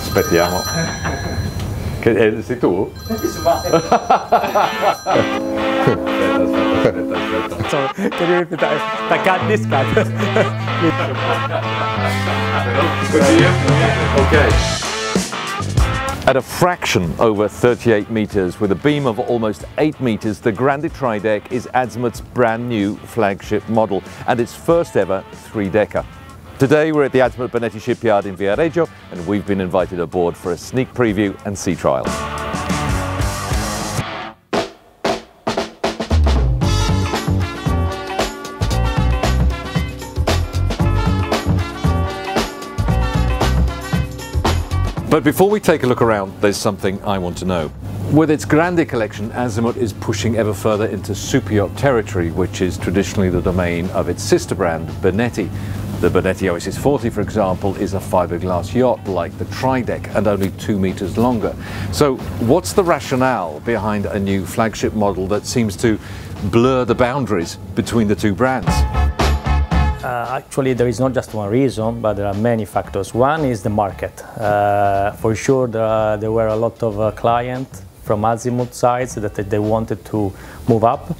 Aspettiamo. Sei tu? Aspetta. So, can you repeat that? The cat, this cat. Okay. At a fraction over 38 meters with a beam of almost 8 meters, the Grande Trideck is Azimut's brand new flagship model and its first ever three-decker. Today we're at the Azimut Bonetti shipyard in Viareggio and we've been invited aboard for a sneak preview and sea trial. But before we take a look around, there's something I want to know. With its Grande collection, Azimut is pushing ever further into superyacht territory, which is traditionally the domain of its sister brand, Bonetti. The Bonetti Oasis 40, for example, is a fiberglass yacht like the Trideck and only 2 meters longer. So what's the rationale behind a new flagship model that seems to blur the boundaries between the two brands? Actually, there is not just one reason, but there are many factors. One is the market. For sure, there were a lot of clients from Azimut sides that they wanted to move up,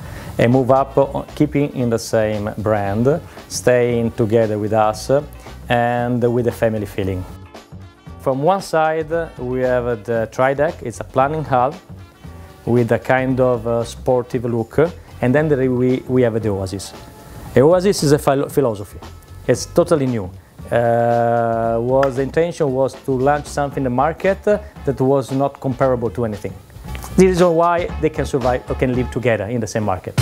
keeping in the same brand, staying together with us, and with a family feeling. From one side, we have the Trideck. It's a planning hull with a kind of sportive look, and then we have the Oasis. The Oasis is a philosophy. It's totally new. The intention was to launch something in the market that was not comparable to anything. This is why they can survive or can live together in the same market.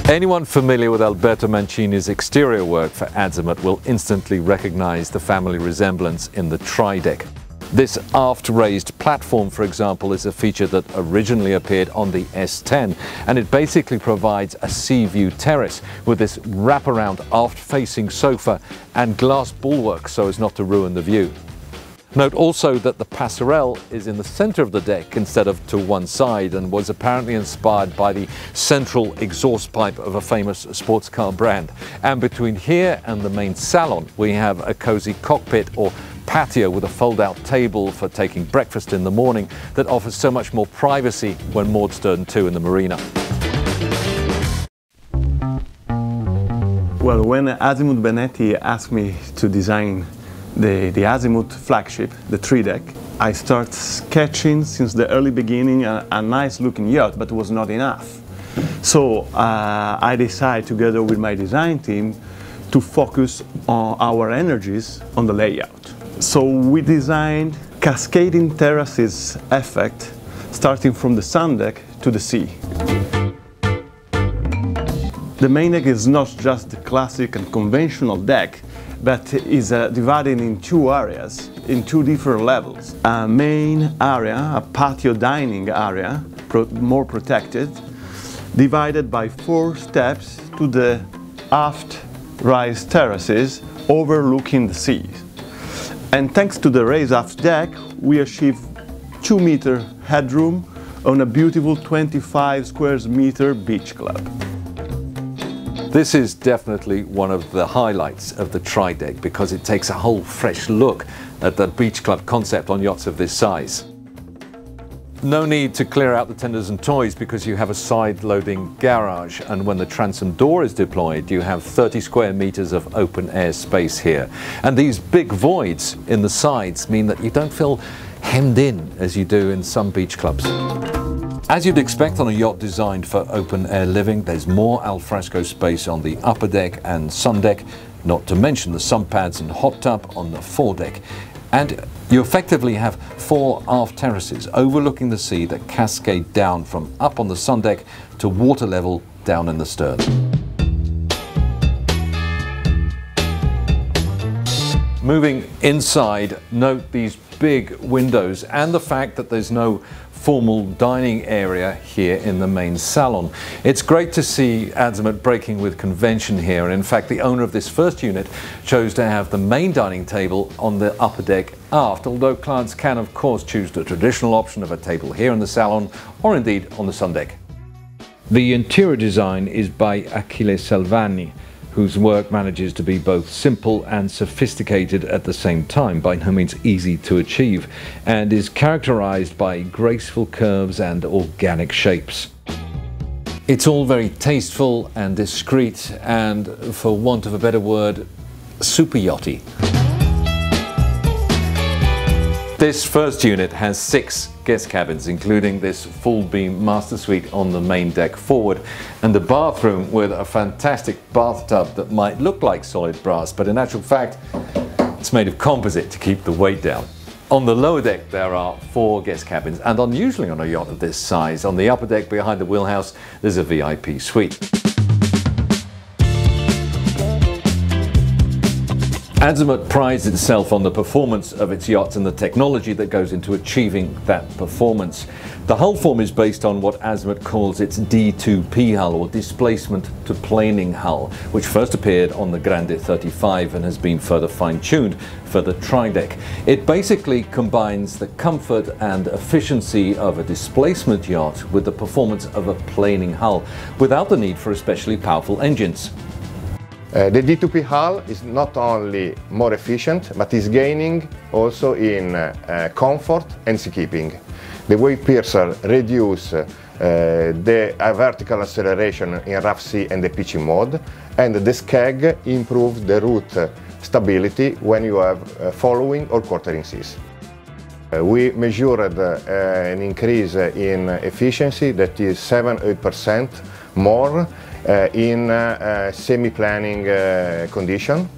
Anyone familiar with Alberto Mancini's exterior work for Azimut will instantly recognize the family resemblance in the Trideck. This aft-raised platform, for example, is a feature that originally appeared on the S10, and it basically provides a sea view terrace with this wraparound aft-facing sofa and glass bulwark so as not to ruin the view. Note also that the passerelle is in the center of the deck instead of to one side and was apparently inspired by the central exhaust pipe of a famous sports car brand. And between here and the main salon, we have a cozy cockpit or patio with a fold-out table for taking breakfast in the morning that offers so much more privacy when moored stern to in the marina. Well, when Azimut Bonetti asked me to design the Azimut flagship, the Trideck, I started sketching since the early beginning a nice looking yacht, but it was not enough. So I decided together with my design team to focus on our energies on the layout. So we designed cascading terraces effect starting from the sun deck to the sea. The main deck is not just the classic and conventional deck, but is divided in two areas, in two different levels. A main area, a patio dining area, more protected, divided by 4 steps to the aft-rise terraces overlooking the sea. And thanks to the raised aft deck, we achieve 2-meter headroom on a beautiful 25 square meter beach club. This is definitely one of the highlights of the Trideck because it takes a whole fresh look at the beach club concept on yachts of this size. No need to clear out the tenders and toys because you have a side-loading garage, and when the transom door is deployed you have 30 square meters of open air space here. And these big voids in the sides mean that you don't feel hemmed in as you do in some beach clubs. As you'd expect on a yacht designed for open air living, there's more alfresco space on the upper deck and sun deck, not to mention the sun pads and hot tub on the foredeck. And you effectively have 4 aft terraces overlooking the sea that cascade down from up on the sun deck to water level down in the stern. Moving inside, note these big windows and the fact that there's no formal dining area here in the main salon. It's great to see Azimut breaking with convention here, and in fact the owner of this first unit chose to have the main dining table on the upper deck aft, although clients can of course choose the traditional option of a table here in the salon or indeed on the sun deck. The interior design is by Achille Salvani. whose work manages to be both simple and sophisticated at the same time, by no means easy to achieve, and is characterized by graceful curves and organic shapes. It's all very tasteful and discreet and, for want of a better word, super yachty. This first unit has 6 guest cabins, including this full beam master suite on the main deck forward, and a bathroom with a fantastic bathtub that might look like solid brass, but in actual fact it's made of composite to keep the weight down. On the lower deck there are 4 guest cabins, and unusually on a yacht of this size, on the upper deck behind the wheelhouse there's a VIP suite. Azimut prides itself on the performance of its yachts and the technology that goes into achieving that performance. The hull form is based on what Azimut calls its D2P hull, or displacement to planing hull, which first appeared on the Grande 35 and has been further fine-tuned for the Trideck. It basically combines the comfort and efficiency of a displacement yacht with the performance of a planing hull, without the need for especially powerful engines. The D2P hull is not only more efficient, but is gaining also in comfort and seakeeping. The wave piercer reduces the vertical acceleration in rough sea and the pitching mode, and the skeg improves the route stability when you have following or quartering seas. We measured an increase in efficiency that is 7–8% more in semi-planing condition,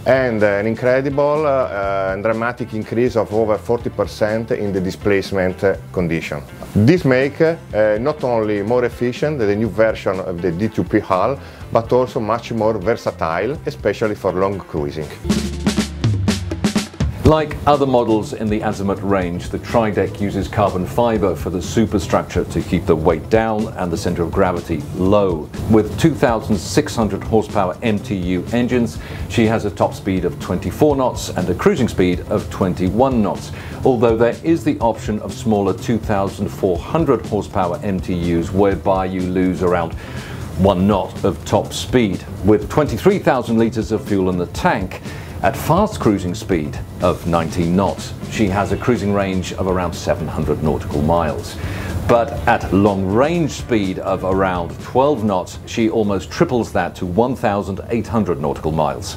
and an incredible and dramatic increase of over 40% in the displacement condition. This makes not only more efficient the new version of the D2P hull, but also much more versatile, especially for long cruising. Like other models in the Azimut range, the Trideck uses carbon fiber for the superstructure to keep the weight down and the center of gravity low. With 2,600 horsepower MTU engines, she has a top speed of 24 knots and a cruising speed of 21 knots, although there is the option of smaller 2,400 horsepower MTUs, whereby you lose around 1 knot of top speed. With 23,000 litres of fuel in the tank, at fast cruising speed of 19 knots, she has a cruising range of around 700 nautical miles. But at long range speed of around 12 knots, she almost triples that to 1,800 nautical miles.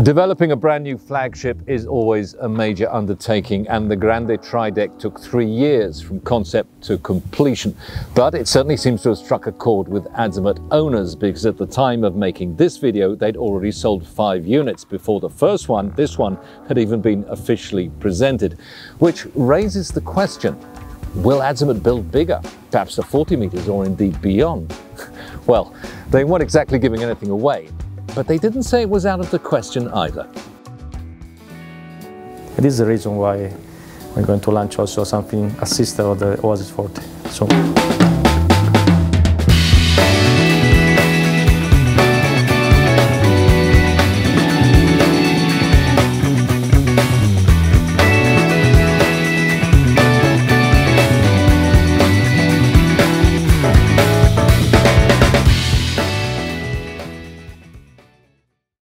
Developing a brand new flagship is always a major undertaking, and the Grande Trideck took 3 years from concept to completion. But it certainly seems to have struck a chord with Azimut owners, because at the time of making this video they'd already sold 5 units before the first one, this one, had even been officially presented. Which raises the question, will Azimut build bigger, perhaps to 40 meters or indeed beyond? Well, they weren't exactly giving anything away, but they didn't say it was out of the question either. It is the reason why we're going to launch also something, a sister of the Oasis 40. So.